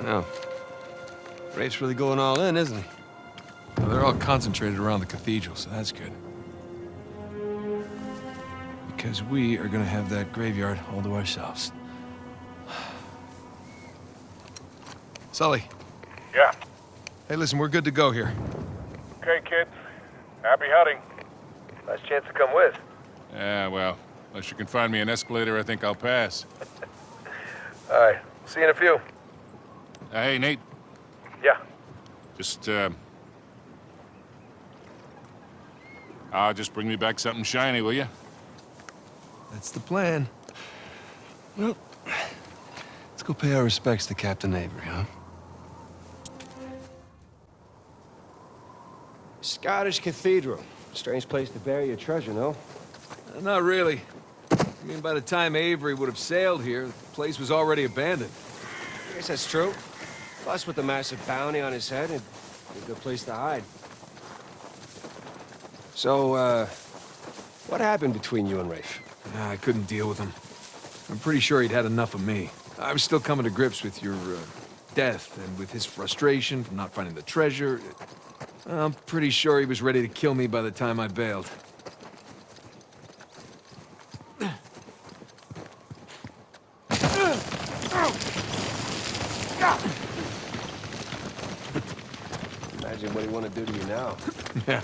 Well, Rafe's really going all in, isn't he? Well, they're all concentrated around the cathedral, so that's good. Because we are gonna have that graveyard all to ourselves. Sully. Yeah. Hey, listen, we're good to go here. Okay, kid. Happy hunting. Last chance to come with. Yeah, well, unless you can find me an escalator, I think I'll pass. All right. See you in a few. Hey, Nate. Yeah. Just bring me back something shiny, will you? That's the plan. Well, let's go pay our respects to Captain Avery, huh? Scottish Cathedral. Strange place to bury your treasure, no? Not really. I mean, by the time Avery would have sailed here, the place was already abandoned. I guess that's true. Plus, with the massive bounty on his head, it'd be a good place to hide. So, what happened between you and Rafe? I couldn't deal with him. I'm pretty sure he'd had enough of me. I was still coming to grips with your death and with his frustration from not finding the treasure. I'm pretty sure he was ready to kill me by the time I bailed. Imagine what he want to do to you now. Yeah,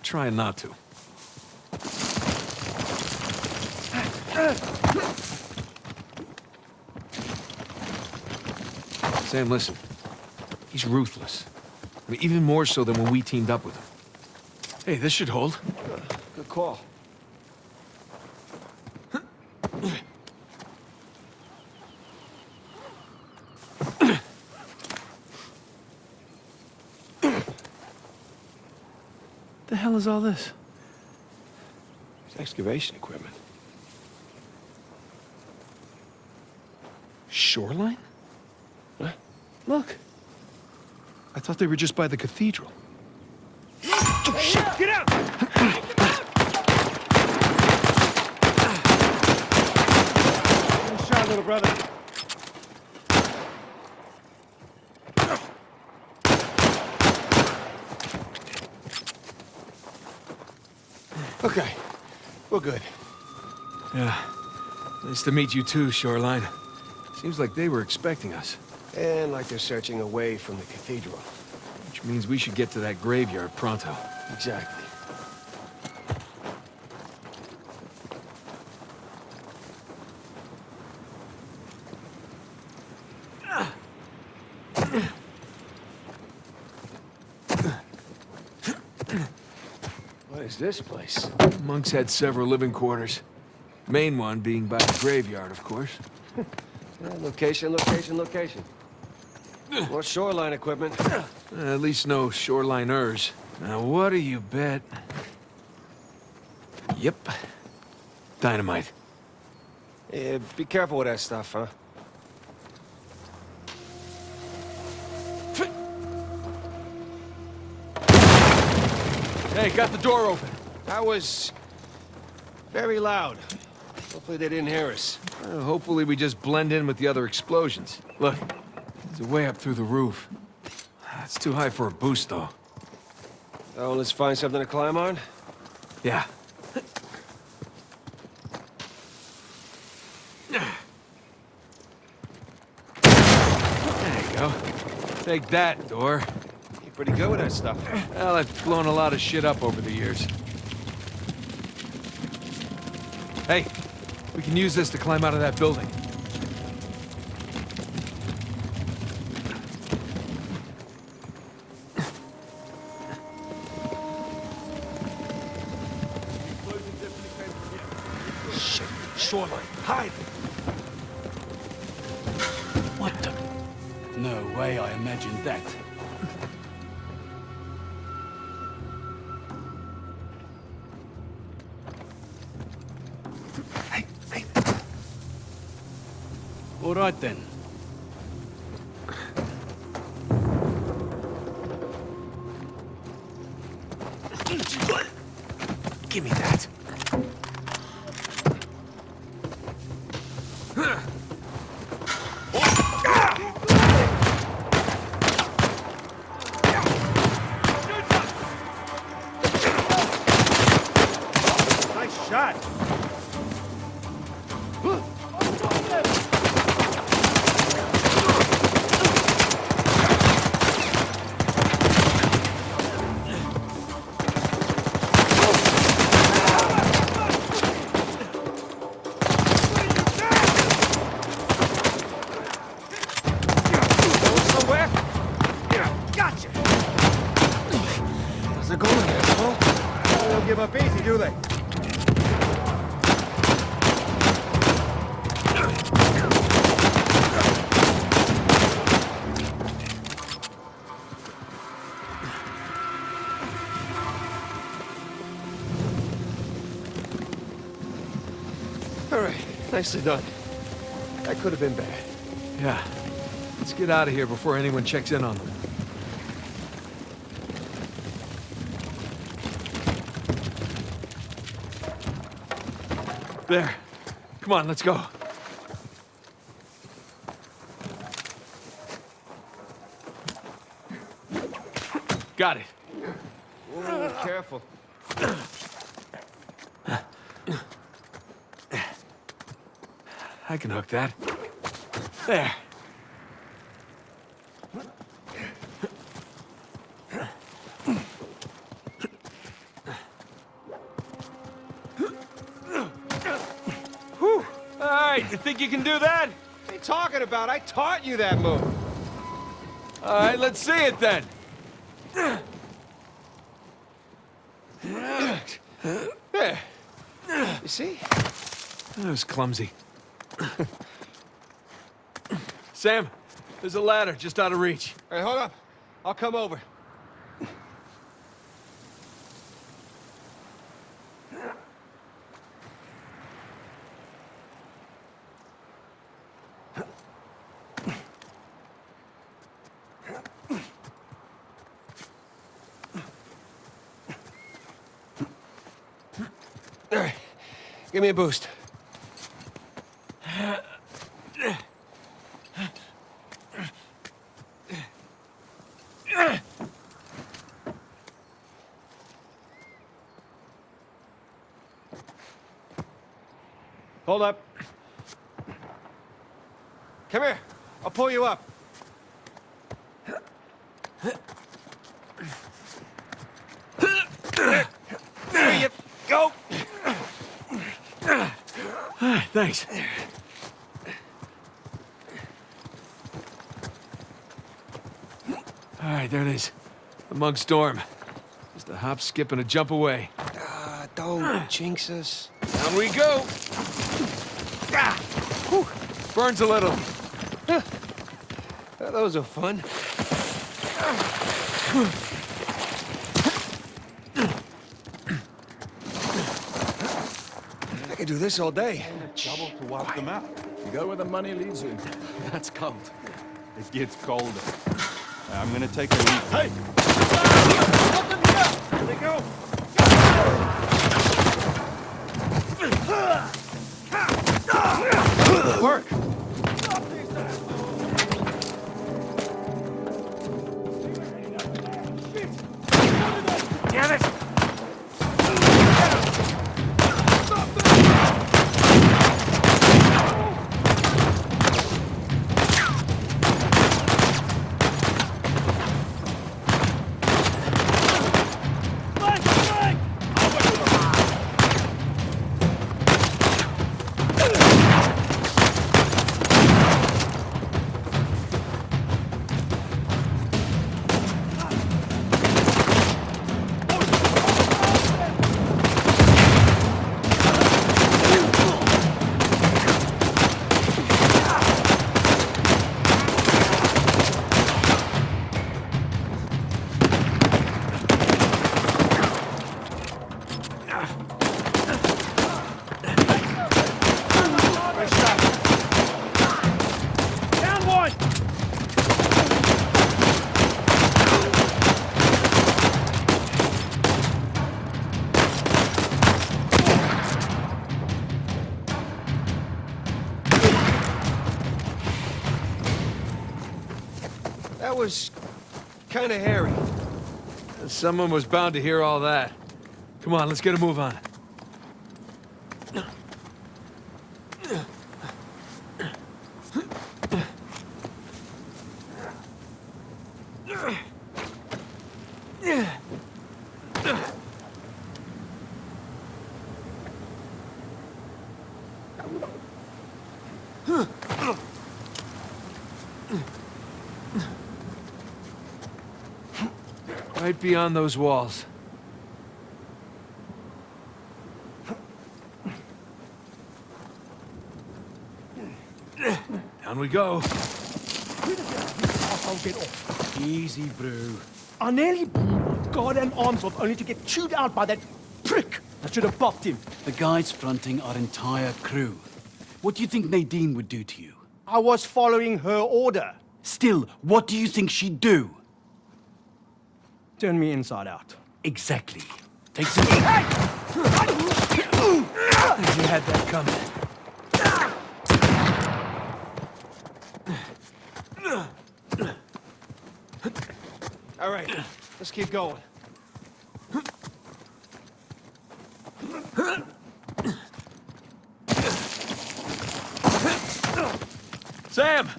trying not to. Sam, listen. He's ruthless. I mean, even more so than when we teamed up with him. Hey, this should hold. Good call. The hell is all this? It's excavation equipment. Shoreline? What? Look. I thought they were just by the cathedral. Oh, shit! Get out! Good shot, little brother. Okay, we're good. Yeah. Nice to meet you too, Shoreline. Seems like they were expecting us. And like they're searching away from the cathedral. Which means we should get to that graveyard pronto. Exactly. What is this place? Monks had several living quarters. Main one being by the graveyard, of course. Location, location, location. More shoreline equipment. At least no shoreliners. Now, what do you bet? Yep. Dynamite. Yeah, be careful with that stuff, huh? Hey, got the door open. That was very loud. Hopefully they didn't hear us. Hopefully we just blend in with the other explosions. Look, there's a way up through the roof. It's too high for a boost, though. Oh, let's find something to climb on. Yeah. There you go. Take that, door. You're pretty good with that stuff. Well, I've blown a lot of shit up over the years. Hey, we can use this to climb out of that building. Shit. Shoreline. Hide! What the? No way I imagined that. Hey. All right then. Give me that. that! Give up easy, do they? All right, nicely done. That could have been bad. Yeah. Let's get out of here before anyone checks in on them. There. Come on, let's go. Got it. Ooh, careful. I can hook that. There. Whew. All right, you think you can do that? What are you talking about? I taught you that move. All right, let's see it then. There. You see? That was clumsy. Sam, there's a ladder just out of reach. All right, hold up. I'll come over. All right, give me a boost. Hold up. Come here. I'll pull you up. There you go. Thanks. All right, there it is. The Monk's Dorm. Just a hop, skip, and a jump away. Don't jinx us. Down we go. Ah, whew, burns a little. Those are fun. I could do this all day. Trouble to walk them out. You go where the money leads you. That's cold. It gets colder. I'm gonna take a leak. Hey! Nothing here! Here they go! Work! Damn it! That was kind of hairy. Someone was bound to hear all that. Come on, let's get a move on. Right beyond those walls. Down we go. I'll get off. Easy, bro. I nearly blew my goddamn arms off only to get chewed out by that prick. I should have bopped him. The guys fronting our entire crew. What do you think Nadine would do to you? I was following her order. Still, what do you think she'd do? Turn me inside out. Exactly. Take some... You had that coming. All right, let's keep going. Sam!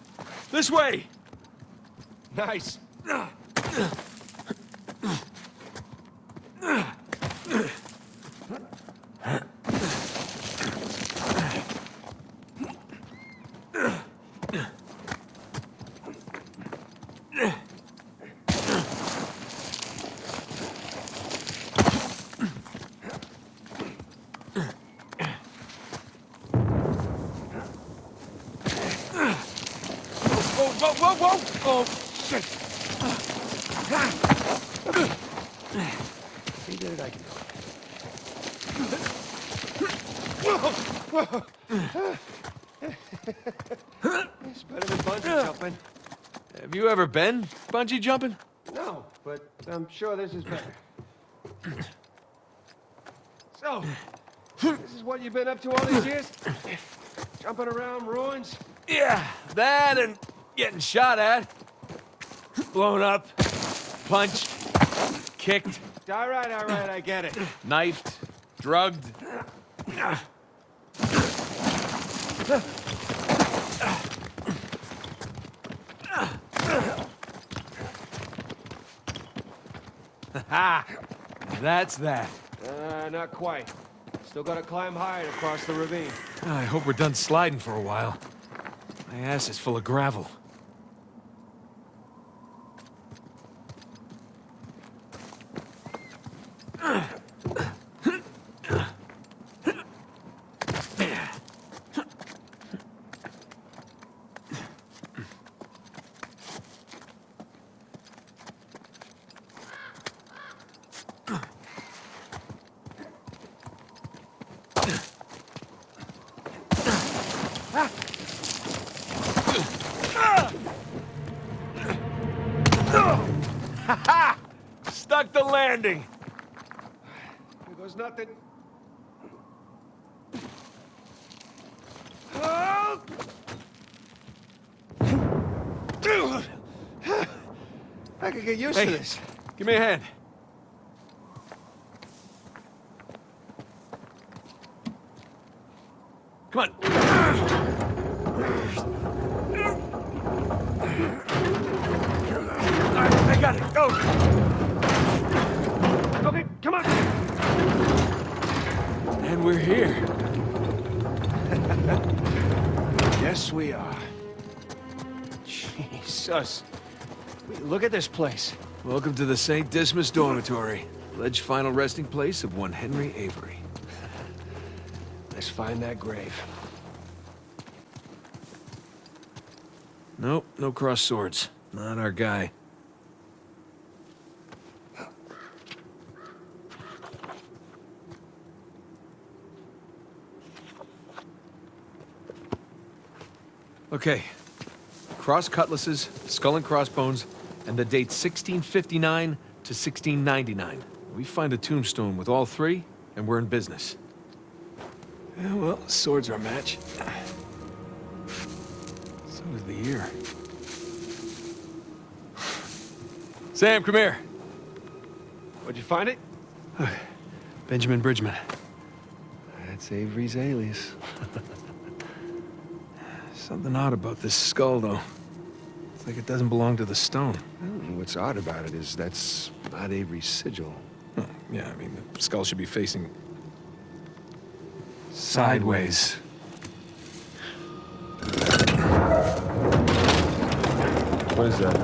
This way! Nice. Whoa, whoa, whoa! Oh, shit! If he did it, I can do it. It's better than bungee jumping. Have you ever been bungee jumping? No, but I'm sure this is better. So, this is what you've been up to all these years? Jumping around ruins? Yeah, that and getting shot at. Blown up. Punched. Kicked. All right, I get it. Knifed. Drugged. Ha! That's that. Not quite. Still gotta climb higher to cross the ravine. I hope we're done sliding for a while. My ass is full of gravel. Stuck the landing. Here goes nothing. Oh! I could get used to this. Give me a hand. Come on. All right, I got it. Go. Okay, come on. And we're here. Yes, we are. Jesus. Look at this place. Welcome to the St. Dismas Dormitory. Alleged final resting place of one Henry Avery. Let's find that grave. Nope, no crossed swords. Not our guy. Okay. Cross cutlasses, skull and crossbones, and the date 1659 to 1699. We find a tombstone with all three, and we're in business. Yeah, well, swords are a match. So is the year. Sam, come here. Where'd you find it? Benjamin Bridgman. That's Avery's alias. Something odd about this skull, though. It's like it doesn't belong to the stone. What's odd about it is that's not Avery's sigil. Yeah, I mean, the skull should be facing... sideways. What is that?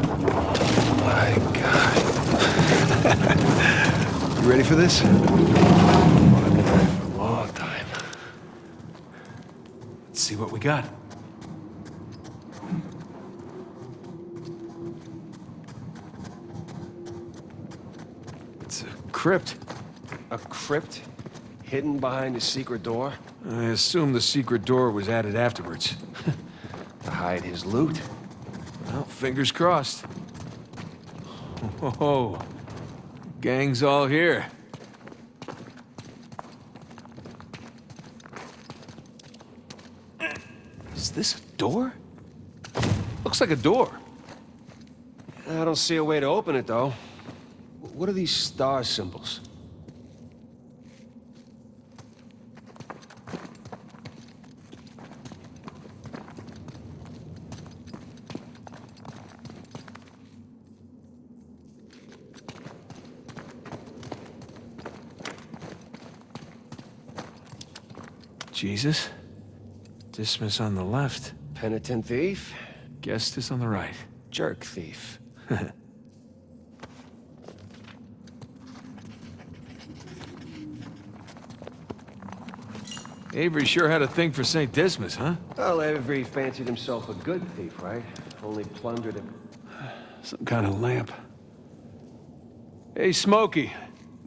My God. You ready for this? I've been ready for a long time. Let's see what we got. It's a crypt. A crypt hidden behind a secret door I assume the secret door was added afterwards. to hide his loot. Well, fingers crossed. Oh, gang's all here. Is this a door? Looks like a door. I don't see a way to open it, though. What are these star symbols? Jesus. Dismas on the left. Penitent thief? Gestus on the right. Jerk thief. Avery sure had a thing for St. Dismas, huh? Well, Avery fancied himself a good thief, right? Only plundered him. Some kind of lamp. Hey, Smokey.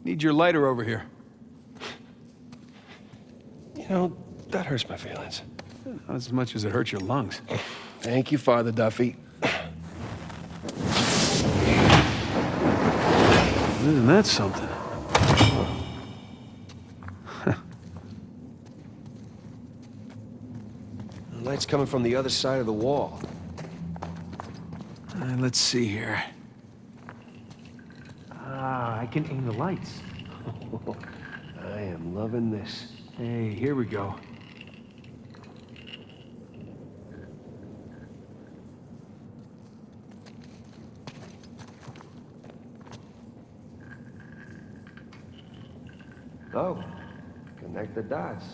Need your lighter over here. You know, that hurts my feelings. Not as much as it hurts your lungs. Thank you, Father Duffy. Isn't that something? The light's coming from the other side of the wall. Let's see here. Ah, I can aim the lights. I am loving this. Hey, here we go. Oh, connect the dots.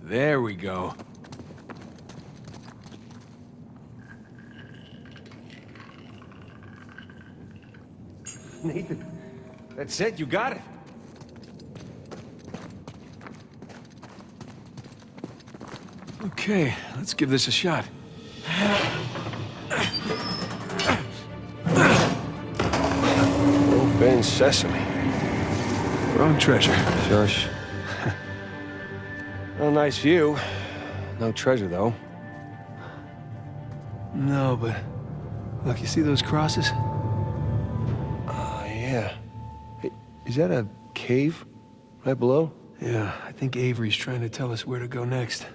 There we go. Nathan, that's it, you got it. Okay, let's give this a shot. Open sesame. Wrong treasure. Shush. Well, nice view. No treasure, though. No, but... Look, you see those crosses? Oh, yeah. Hey, is that a cave right below? Yeah, I think Avery's trying to tell us where to go next.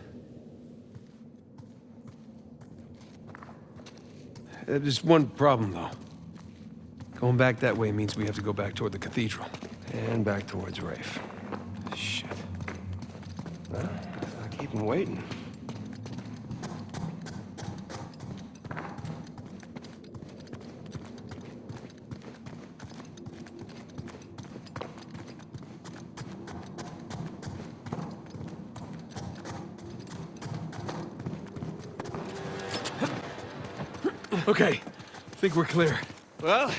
There's one problem, though. Going back that way means we have to go back toward the cathedral. And back towards Rafe. Shit. Well, I'll keep him waiting. Okay, I think we're clear. Well,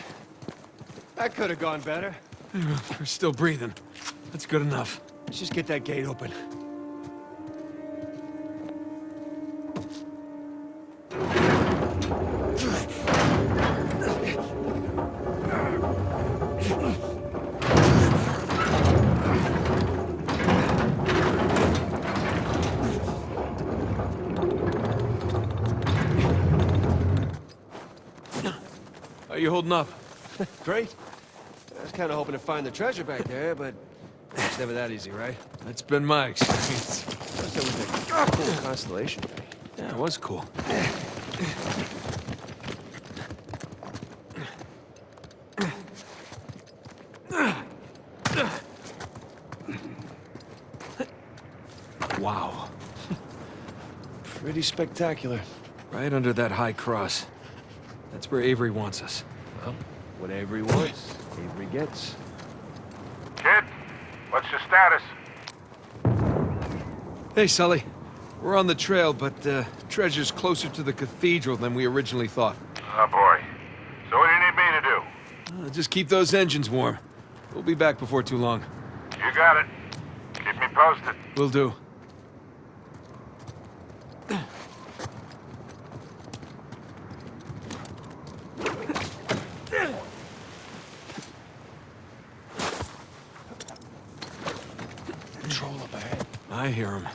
that could have gone better. We're still breathing. That's good enough. Let's just get that gate open. How you holding up? Great. I was kind of hoping to find the treasure back there, but it's never that easy, right? That's been my experience. Plus, there was a cool constellation. Yeah, it was cool. Wow. Pretty spectacular. Right under that high cross. That's where Avery wants us. Well, what Avery wants, Avery gets. Kid, what's your status? Hey, Sully. We're on the trail, but treasure's closer to the cathedral than we originally thought. Oh, boy. So what do you need me to do? Just keep those engines warm. We'll be back before too long. You got it. Keep me posted. Will do. Patrol up ahead. I hear him.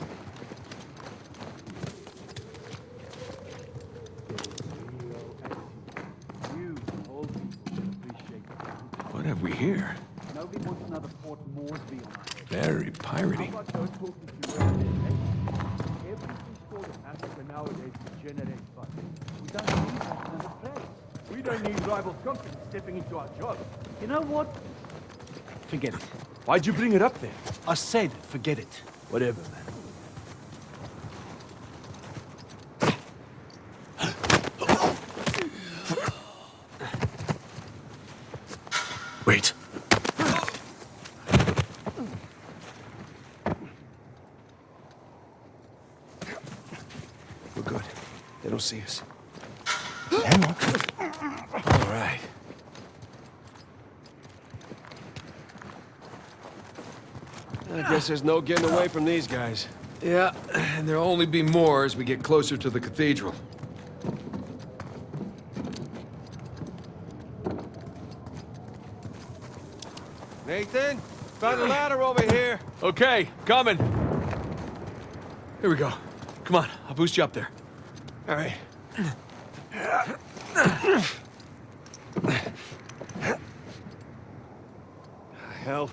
What have we here? Nobody wants another Port Moresby on our head. Very piratey. We don't need rival companies stepping into our job. You know what? Forget it. Why'd you bring it up then? I said forget it. Whatever, man. Wait. We're good. They don't see us. Hang on. All right. I guess there's no getting away from these guys. Yeah, and there'll only be more as we get closer to the cathedral. Nathan, found a ladder over here. Okay, coming. Here we go. Come on, I'll boost you up there. All right. Hell,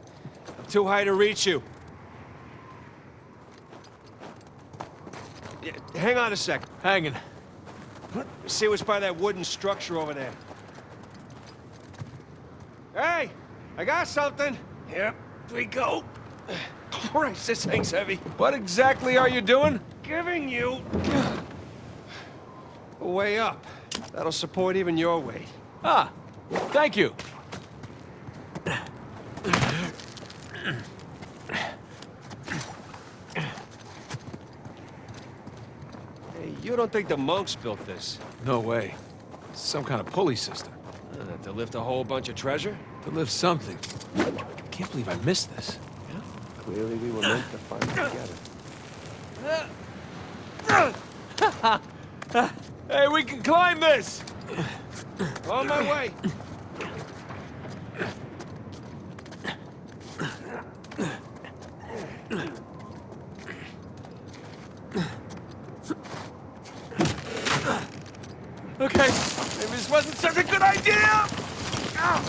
I'm too high to reach you. Yeah, hang on a sec. Hanging. See what's by that wooden structure over there. Hey, I got something. Here we go. Christ, this thing's heavy. What exactly are you doing? Giving you a way up. That'll support even your weight. Ah, thank you. Hey, you don't think the monks built this? No way. Some kind of pulley system. To lift a whole bunch of treasure? To lift something. I can't believe I missed this. Clearly we were meant to find together. Hey, we can climb this! On my way. Okay, maybe this wasn't such a good idea! Ow!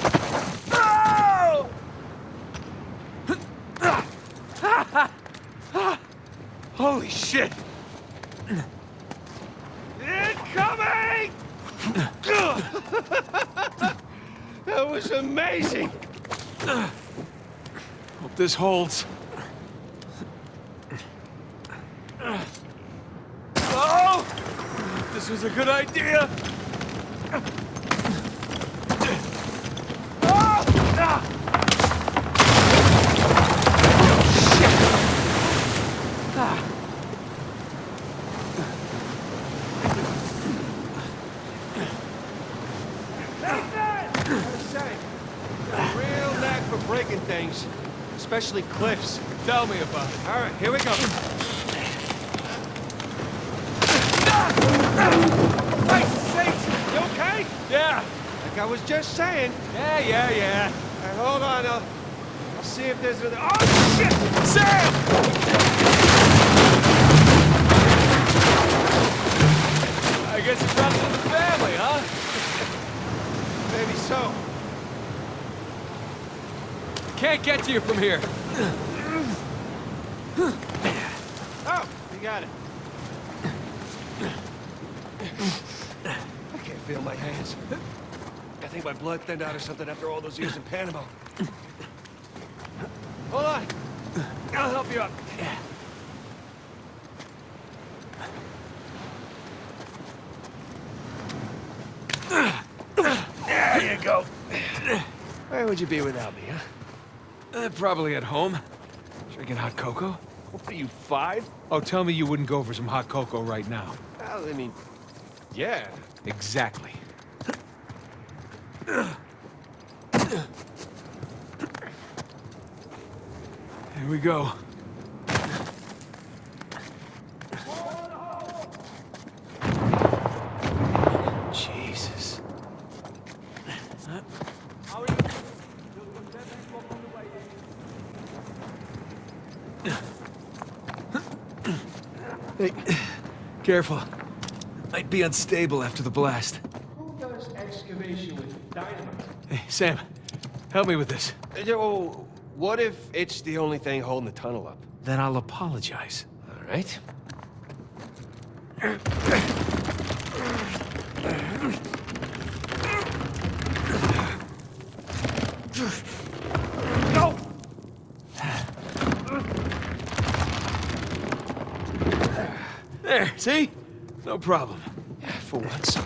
No! Holy shit! Incoming! That was amazing! Hope this holds. Oh! This was a good idea! Oh! Ah! Real knack for breaking things, especially cliffs. Tell me about it. All right, here we go. Christ's sakes! You okay? Yeah! Like I was just saying. Yeah. All right, hold on. I'll see if there's another. Oh shit! Sam! I guess it's runs in the family, huh? Maybe so. Can't get to you from here. Oh, you got it. I can't feel my hands. I think my blood thinned out or something after all those years in Panama. Hold on. I'll help you up. would you be without me, huh? Probably at home. Drinking hot cocoa. What are you, 5? Oh, tell me you wouldn't go for some hot cocoa right now. Well, I mean, yeah. Exactly. Here we go. Jesus. Hey, careful. Might be unstable after the blast. Who does excavation with dynamite? Hey, Sam, help me with this. Oh, what if it's the only thing holding the tunnel up? Then I'll apologize. All right. Go! There, see? No problem. Yeah, for once.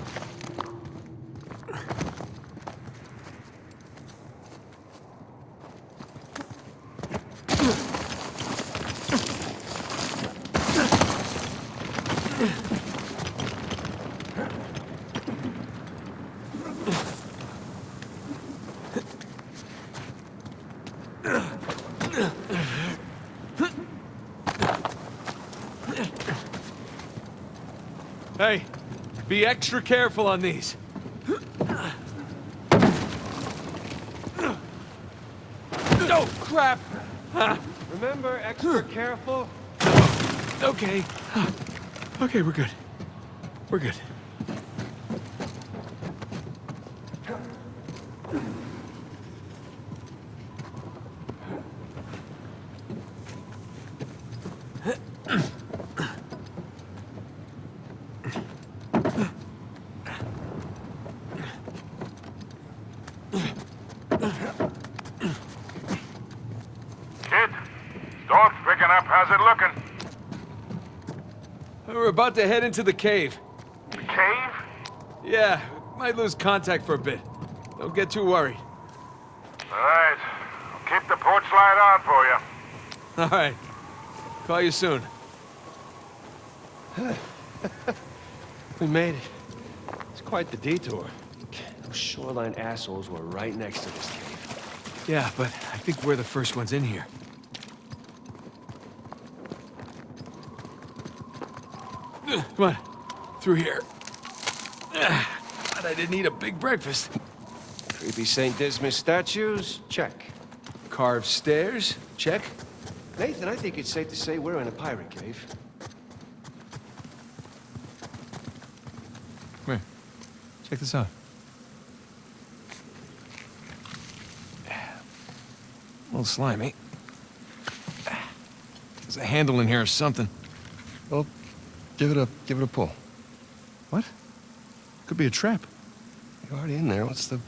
Hey, be extra careful on these. Oh, crap! Remember, extra careful. Okay. Okay, we're good. We're good. Kid, storm's picking up. How's it looking? We're about to head into the cave. The cave? Yeah, might lose contact for a bit. Don't get too worried. All right. I'll keep the porch light on for you. All right. Call you soon. We made it. It's quite the detour. Those shoreline assholes were right next to this cave. Yeah, but I think we're the first ones in here. Come on. Through here. Glad I didn't eat a big breakfast. Creepy St. Dismas statues? Check. Carved stairs? Check. Nathan, I think it's safe to say we're in a pirate cave. Come here. Check this out. A little slimy. There's a handle in here or something. Well, give it a pull. What? Could be a trap. You're already in there. What's the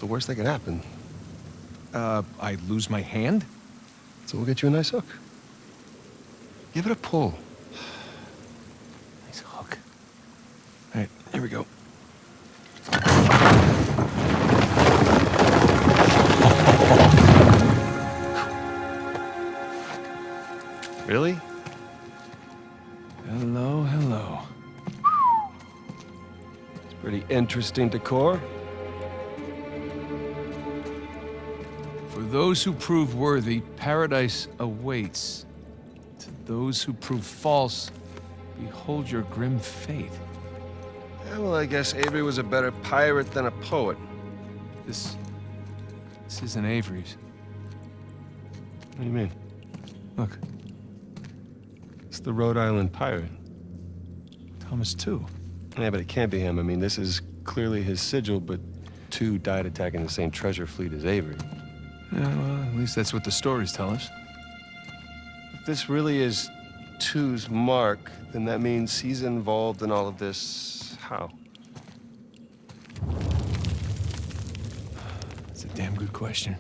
worst that could happen? I lose my hand? So we'll get you a nice hook. Give it a pull. Nice hook. All right, here we go. Really? Hello, hello. It's pretty interesting decor. For those who prove worthy, paradise awaits. To those who prove false, behold your grim fate. Yeah, well, I guess Avery was a better pirate than a poet. This isn't Avery's. What do you mean? Look, It's the Rhode Island pirate. Thomas too. Yeah, but it can't be him. I mean, this is clearly his sigil, but 2 died attacking the same treasure fleet as Avery. Yeah, well, at least that's what the stories tell us. If this really is 2's mark, then that means he's involved in all of this. How? That's a damn good question.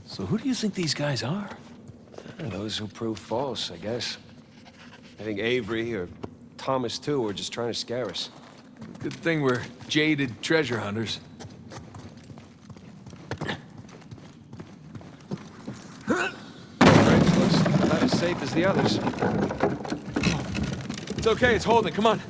So who do you think these guys are? Those who prove false, I guess. I think Avery or Thomas, too, were just trying to scare us. Good thing we're jaded treasure hunters. the others. It's okay, it's holding. Come on.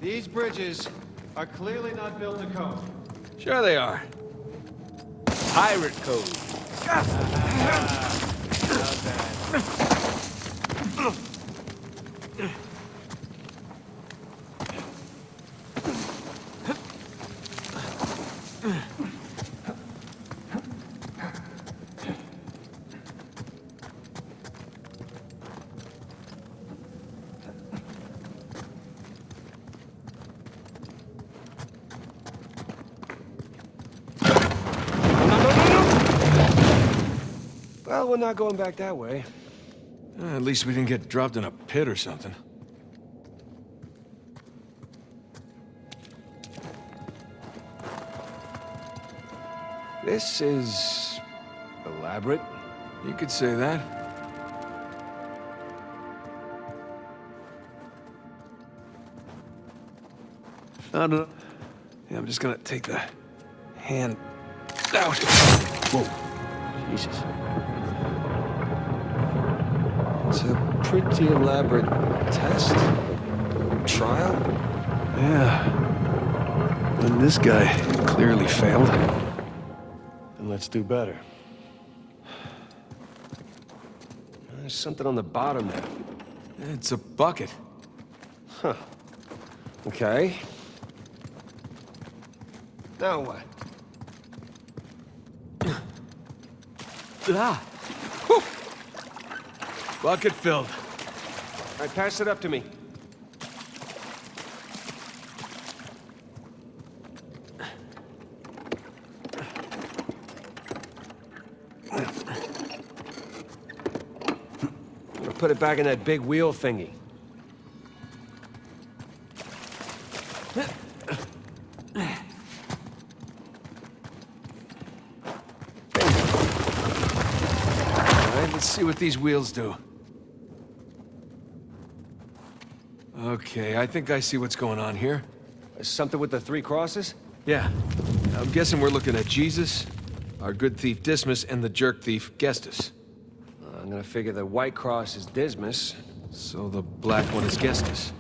These bridges are clearly not built to code. Sure they are. Pirate code. Well, we're not going back that way. At least we didn't get dropped in a pit or something. This is elaborate. You could say that. I don't know. Yeah, I'm just gonna take the hand out. Whoa. Jesus. It's a pretty elaborate test. Trial? Yeah. And this guy clearly failed. Then let's do better. There's something on the bottom there. It's a bucket. Huh. Okay. Now what? Ah! Whew. Bucket filled. All right, pass it up to me. I'll put it back in that big wheel thingy. All right, let's see what these wheels do. Okay, I think I see what's going on here. Something with the three crosses? Yeah. I'm guessing we're looking at Jesus, our good thief Dismas, and the jerk thief Gestus. I'm gonna figure the white cross is Dismas. So the black one is Gestus.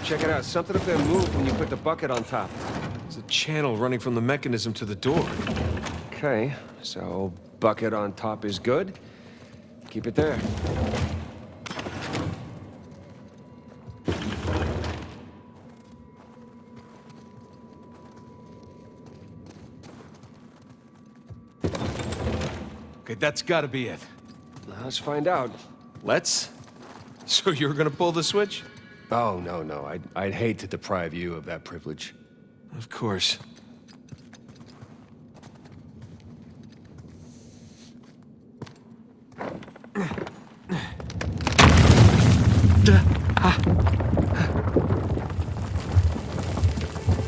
Check it out. Something up there moved when you put the bucket on top. There's a channel running from the mechanism to the door. Okay, so bucket on top is good. Keep it there. Okay, that's gotta be it. Let's find out. Let's? So you're gonna pull the switch? Oh, no. I'd hate to deprive you of that privilege. Of course.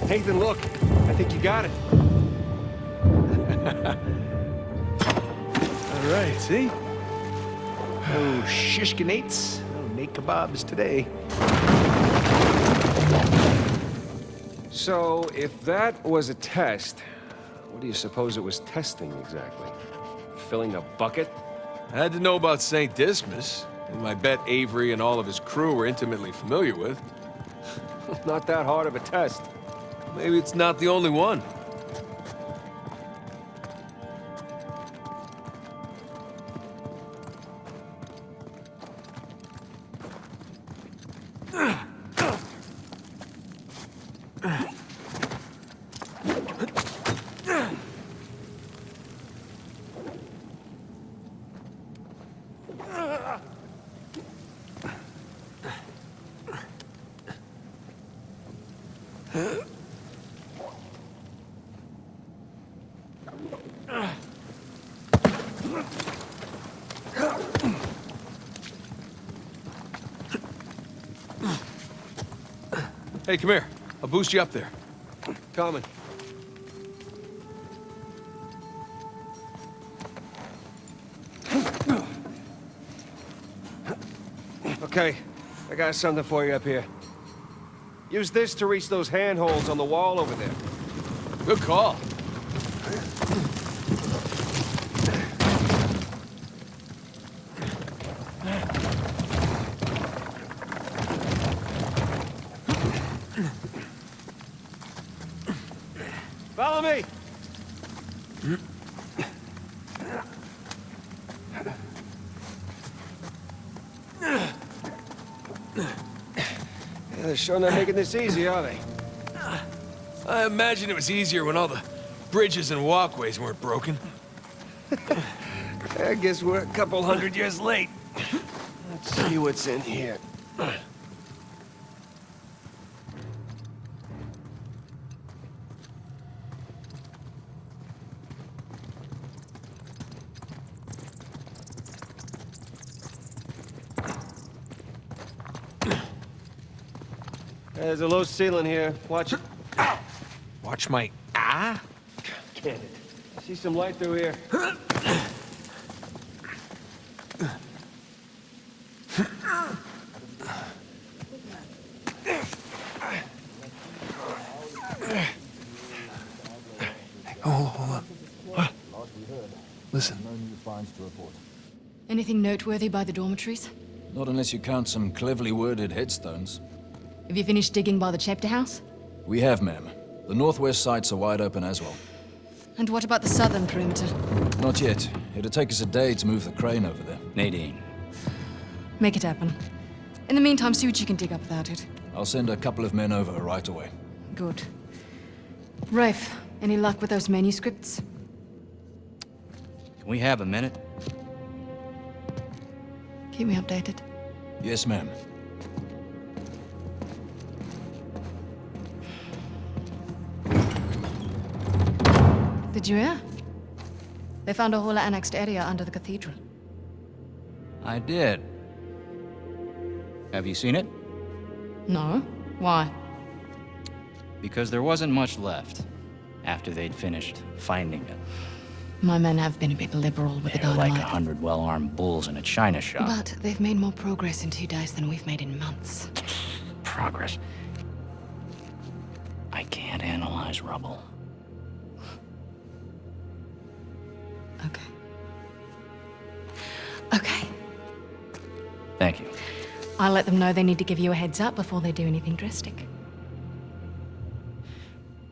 Nathan, look. I think you got it. All right, see? Oh, shishkinates. Oh, Nate kebabs today. So, if that was a test, what do you suppose it was testing exactly? Filling a bucket? I had to know about St. Dismas, whom I bet Avery and all of his crew were intimately familiar with. Not that hard of a test. Maybe it's not the only one. Hey, come here. I'll boost you up there. Coming. Okay, I got something for you up here. Use this to reach those handholds on the wall over there. Good call. Follow me! Yeah, they're sure not making this easy, are they? I imagine it was easier when all the bridges and walkways weren't broken. I guess we're a couple hundred years late. Let's see what's in here. There's a low ceiling here. Watch it. Watch my... Get it. I see some light through here. Hold on. What? Listen. Anything noteworthy by the dormitories? Not unless you count some cleverly worded headstones. Have you finished digging by the chapter house? We have, ma'am. The northwest sites are wide open as well. And what about the southern perimeter? Not yet. It'll take us a day to move the crane over there. Nadine. Make it happen. In the meantime, see what you can dig up without it. I'll send a couple of men over right away. Good. Rafe, any luck with those manuscripts? Can we have a minute? Keep me updated. Yes, ma'am. Did you hear? They found a whole annexed area under the cathedral. I did. Have you seen it? No? Why? Because there wasn't much left after they'd finished finding it. My men have been a bit liberal with the They're like dynamite. 100 well-armed bulls in a china shop. But they've made more progress in 2 days than we've made in months. Progress. I can't analyze rubble. Okay. Okay. Thank you. I'll let them know they need to give you a heads up before they do anything drastic.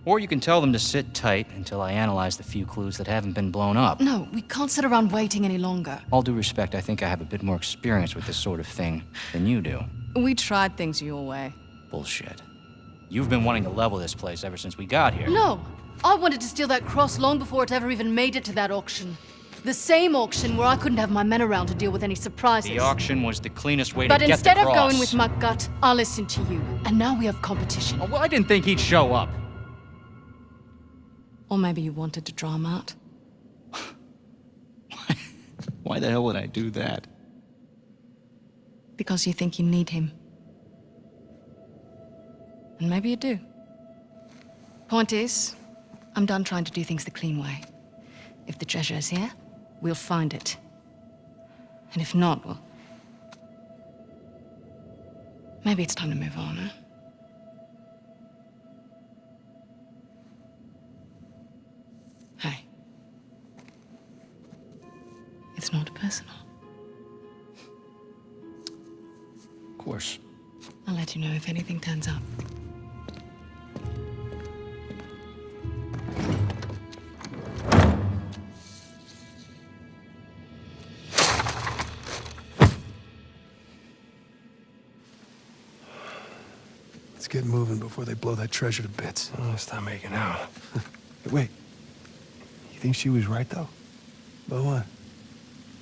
Or you can tell them to sit tight until I analyze the few clues that haven't been blown up. No, we can't sit around waiting any longer. All due respect, I think I have a bit more experience with this sort of thing than you do. We tried things your way. Bullshit. You've been wanting to level this place ever since we got here. No! I wanted to steal that cross long before it ever even made it to that auction. The same auction where I couldn't have my men around to deal with any surprises. The auction was the cleanest way But to get the instead of cross. going with my gut, I listened to you. And now we have competition. Oh, well, I didn't think he'd show up. Or maybe you wanted to draw him out. Why the hell would I do that? Because you think you need him. And maybe you do. Point is, I'm done trying to do things the clean way. If the treasure is here, we'll find it. And if not, well... maybe it's time to move on, huh? Hey. It's not personal. Of course. I'll let you know if anything turns up. Let's get moving before they blow that treasure to bits. Oh, stop making out. Wait. You think she was right, though? About what?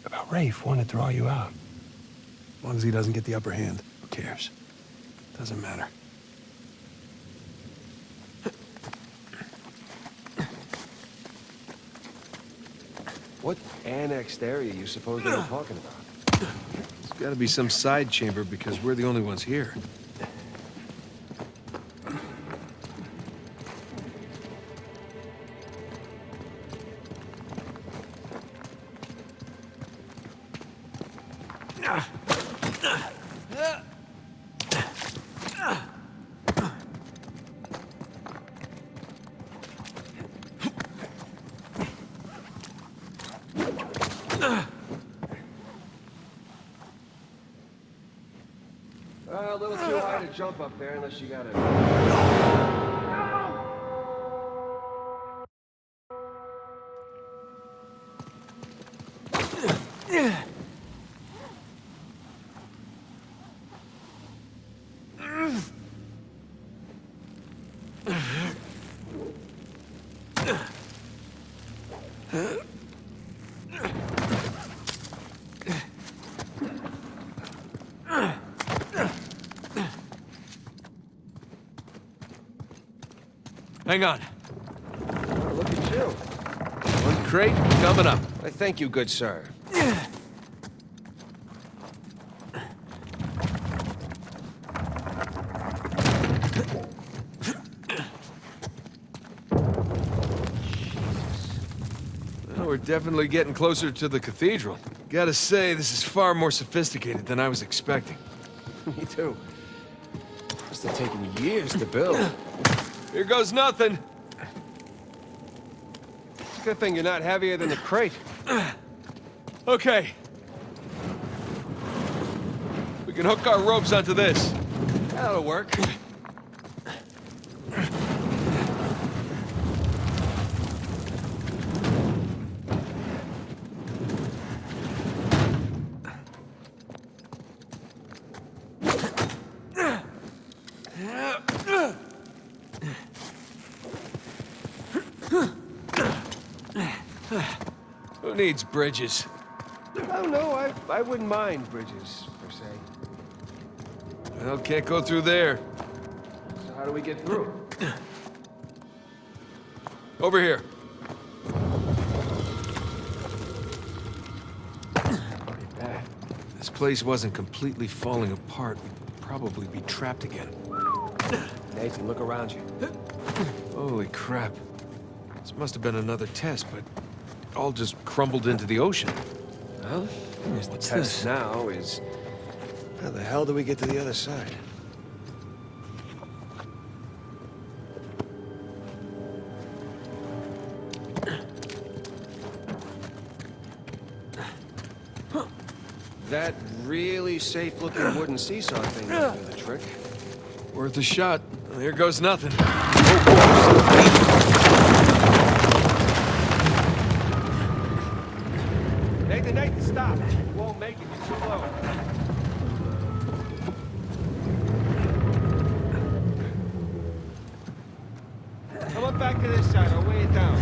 About Rafe wanting to draw you out. As long as he doesn't get the upper hand, who cares? Doesn't matter. What annexed area you suppose they were talking about? There's gotta be some side chamber because we're the only ones here. A little too high to jump up there unless you got it. Hang on. Oh, look at you. One crate coming up. I thank you, good sir. Well, we're definitely getting closer to the cathedral. Gotta say, this is far more sophisticated than I was expecting. Me too. Must have taken years to build. Here goes nothing. It's a good thing you're not heavier than the crate. Okay. We can hook our ropes onto this. That'll work. Who needs bridges? Oh, no, I wouldn't mind bridges, per se. Well, can't go through there. So how do we get through? Over here. This place wasn't completely falling apart. We'd probably be trapped again. Nathan, look around you. Holy crap. This must have been another test, but it all just crumbled into the ocean. Well, What's the test this? now is... How the hell do we get to the other side? That really safe-looking wooden seesaw thing will do the trick. Worth a shot. Well, here goes nothing. Nathan, stop! You won't make it. You're too low. Come on back to this side. I'll weigh it down.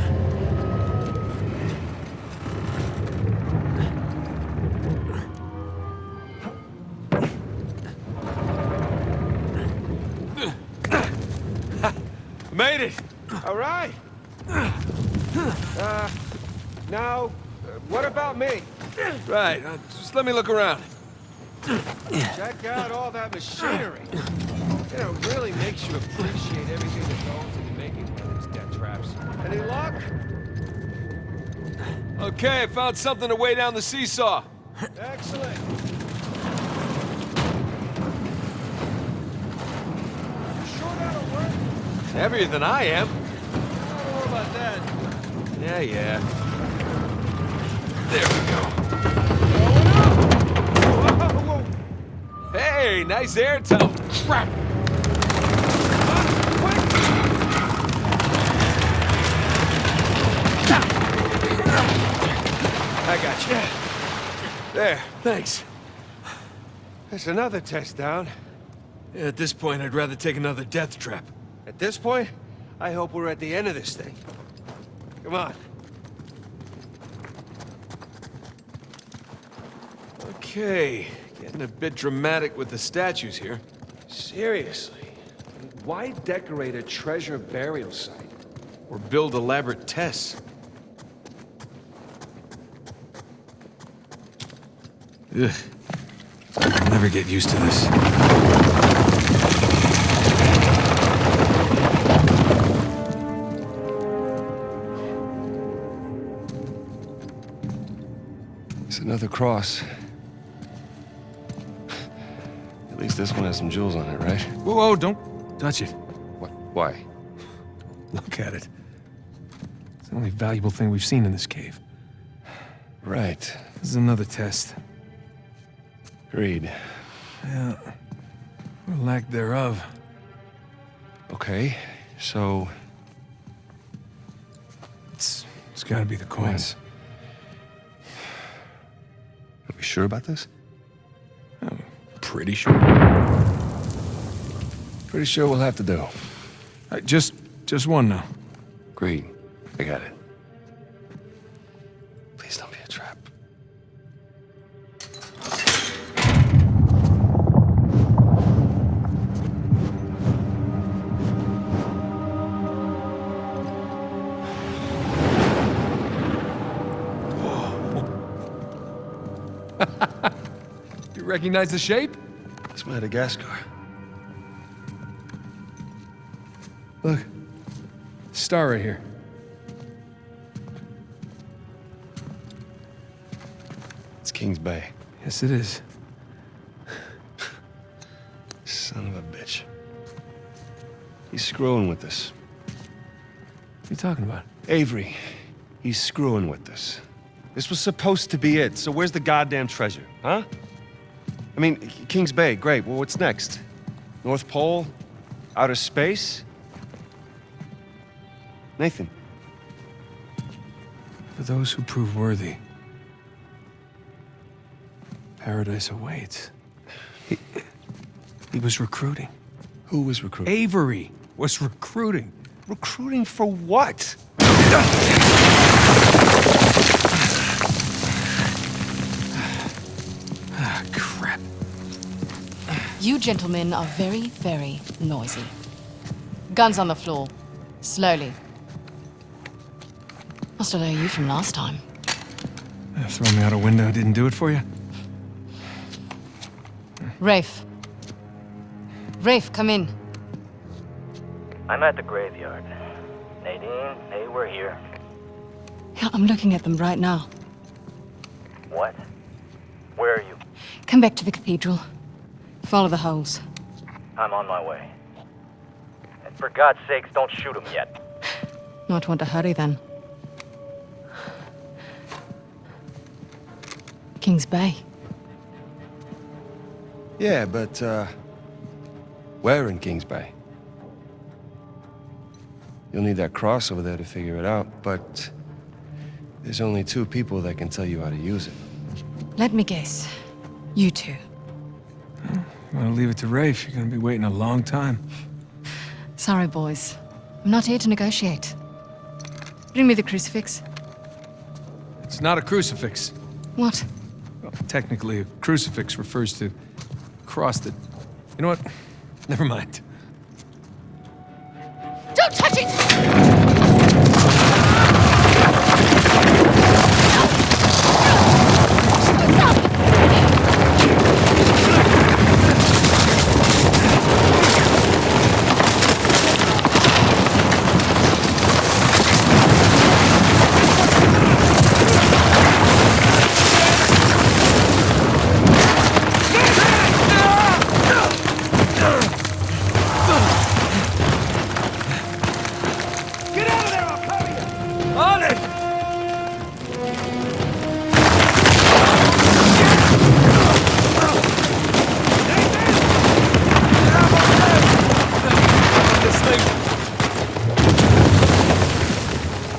Made it! All right. Now, what about me? Right, just let me look around. Check out all that machinery. You know, it really makes you appreciate everything that goes into making one of these death traps. Any luck? Okay, I found something to weigh down the seesaw. Excellent. You sure that'll work? Heavier than I am. I don't know about that. Yeah. There we go. Whoa. Hey, nice air toe. Crap! I got you. There. Thanks. There's another test down. Yeah, at this point, I'd rather take another death trap. At this point, I hope we're at the end of this thing. Come on. Okay, getting a bit dramatic with the statues here. Seriously? Why decorate a treasure burial site? Or build elaborate tests. Ugh. I'll never get used to this. It's another cross. this one has some jewels on it, right? Whoa, whoa, don't touch it. What? Why? Look at it. It's the only valuable thing we've seen in this cave. Right. This is another test. Agreed. Yeah. Or lack thereof. Okay, so... It's gotta be the coins. Are we sure about this? I'm pretty sure. Pretty sure we'll have to do. Just one now. Agreed. I got it. Please don't be a trap. You recognize the shape? It's Madagascar. Look. Star right here. It's Kings Bay. Yes, it is. Son of a bitch. He's screwing with us. What are you talking about? Avery, he's screwing with us. This was supposed to be it, so where's the goddamn treasure, huh? I mean, Kings Bay, great. Well, what's next? North Pole? Outer space? Nathan. For those who prove worthy, paradise awaits. He was recruiting. Who was recruiting? Avery was recruiting. Recruiting for what? Ah, crap. You gentlemen are very, very noisy. Guns on the floor. Slowly. Must have known you from last time. Throwing me out a window didn't do it for you? Rafe. Rafe, come in. I'm at the graveyard. Nadine, hey, we're here. Yeah, I'm looking at them right now. What? Where are you? Come back to the cathedral. Follow the holes. I'm on my way. And for God's sakes, don't shoot him yet. Not want to hurry then. Kings Bay. Yeah, but, where in Kings Bay? You'll need that cross over there to figure it out, but there's only 2 people that can tell you how to use it. Let me guess. You two. You want to leave it to Rafe? You're going to be waiting a long time. Sorry, boys. I'm not here to negotiate. Bring me the crucifix. It's not a crucifix. What? Well, technically, a crucifix refers to a cross that... You know what? Never mind. Don't touch it!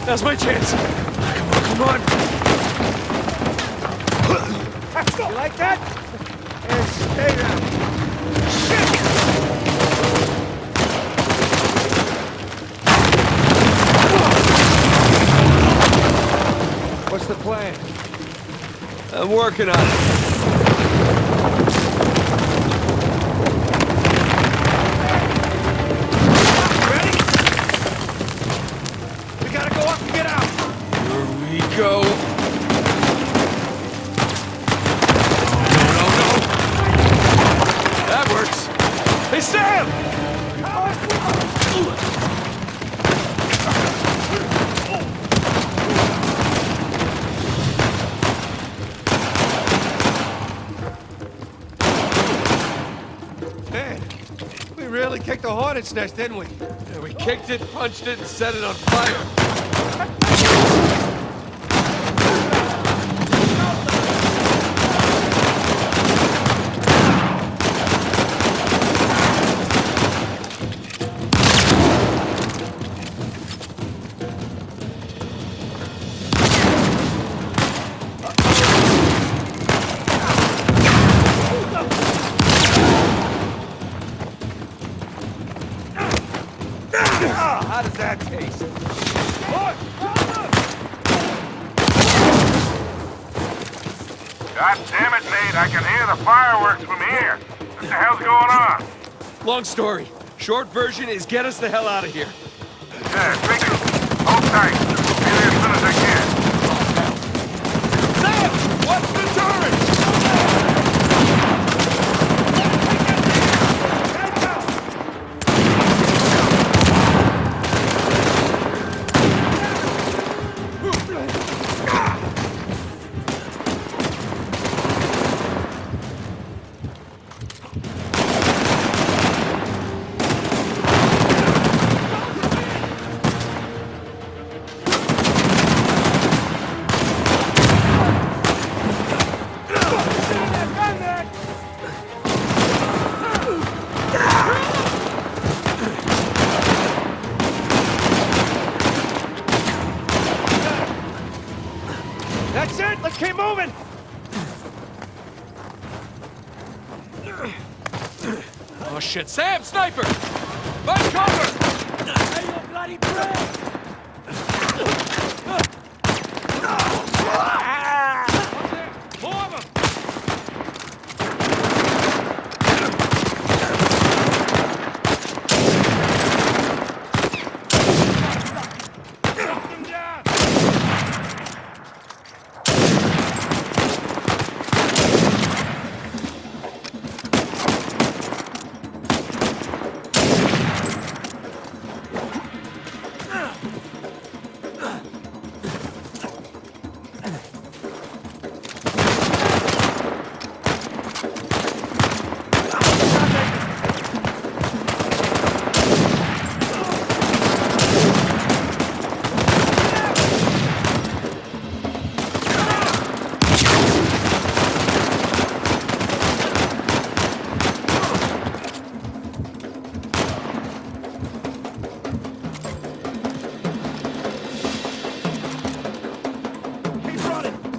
Now's my chance. Come on. You like that? And stay down. What's the plan? I'm working on it. Go. No. That works. Hey, Sam! nearly kicked the hornet's nest, didn't we? Yeah, we kicked it, punched it, and set it on fire. How does that taste? God damn it, Nate. I can hear the fireworks from here. What the hell's going on? Long story. Short version is get us the hell out of here. Yeah, figure. Hold tight. Be there as soon as I can. Sam! What's the turret? That's it! Let's keep moving! Oh shit, Sam! Sniper! Find cover! Hey, you bloody prick! More of them!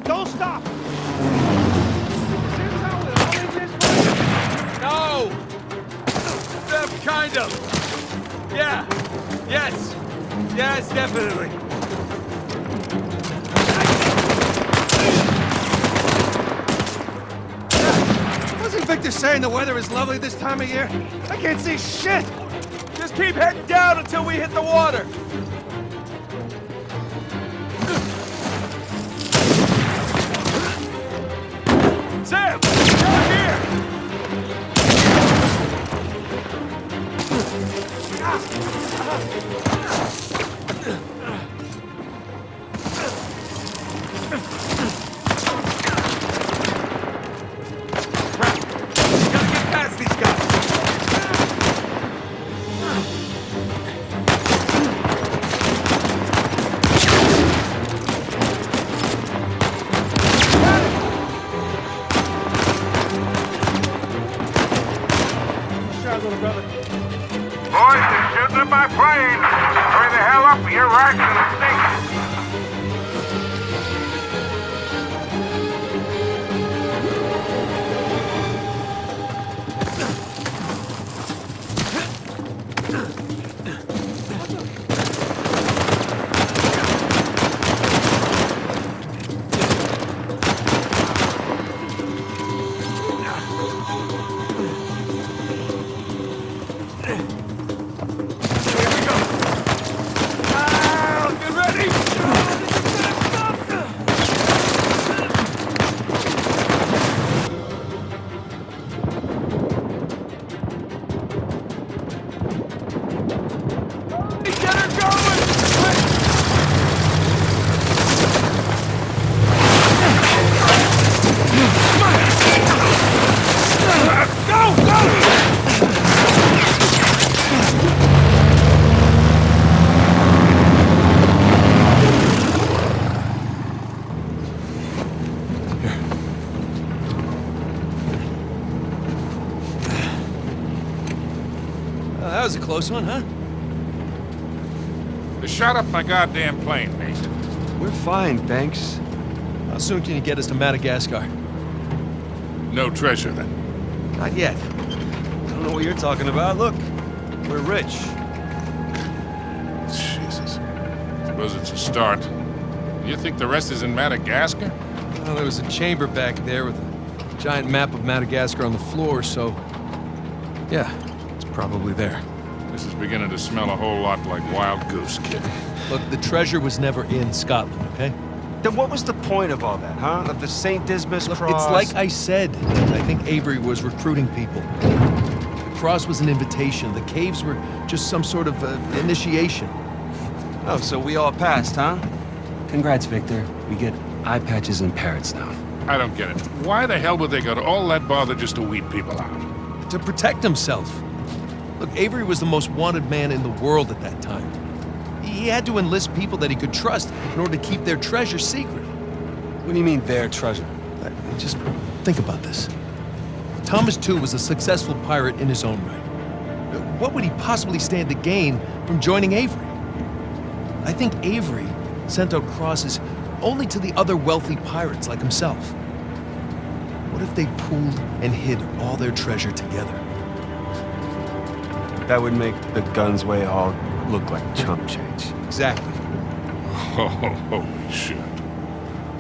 Don't stop! No! Kind of. Yeah. Yes. Yes, definitely. Wasn't Victor saying the weather is lovely this time of year? I can't see shit! Just keep heading down until we hit the water. Sam! Down here! Gotta get past these guys! Boys, they're shooting at my plane. Hurry the hell up or your rack's gonna stink. Get ready! a close one, huh? They shot up my goddamn plane, Nathan. We're fine, thanks. How soon can you get us to Madagascar? No treasure, then. Not yet. I don't know what you're talking about. Look, we're rich. Jesus. Suppose it's a start. You think the rest is in Madagascar? Well, there was a chamber back there with a giant map of Madagascar on the floor, so... yeah, it's probably there. This is beginning to smell a whole lot like Wild Goose, kid. Look, the treasure was never in Scotland, okay? Then what was the point of all that, huh? Of the St. Dismas Look, cross? it's like I said. I think Avery was recruiting people. The cross was an invitation. The caves were just some sort of initiation. Oh, so we all passed, huh? Congrats, Victor. We get eye patches and parrots now. I don't get it. Why the hell would they go to all that bother just to weed people out? To protect himself. Look, Avery was the most wanted man in the world at that time. He had to enlist people that he could trust in order to keep their treasure secret. What do you mean, their treasure? Just think about this. Thomas, too, was a successful pirate in his own right. What would he possibly stand to gain from joining Avery? I think Avery sent out crosses only to the other wealthy pirates like himself. What if they pooled and hid all their treasure together? That would make the Gunsway all look like chump change. Exactly. Oh, holy shit.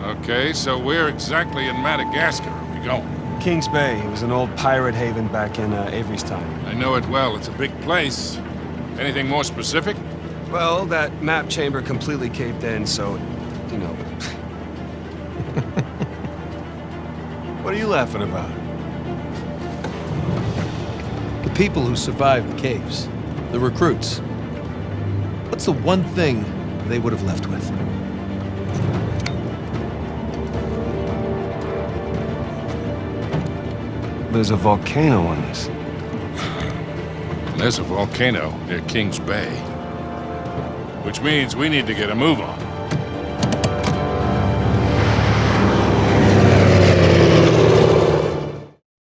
Okay, so where exactly in Madagascar are we going? Kings Bay. It was an old pirate haven back in Avery's time. I know it well. It's a big place. Anything more specific? Well, that map chamber completely caved in, so, you know. What are you laughing about? The people who survived the caves, the recruits. What's the one thing they would have left with? There's a volcano on this. There's a volcano near Kings Bay. Which means we need to get a move on.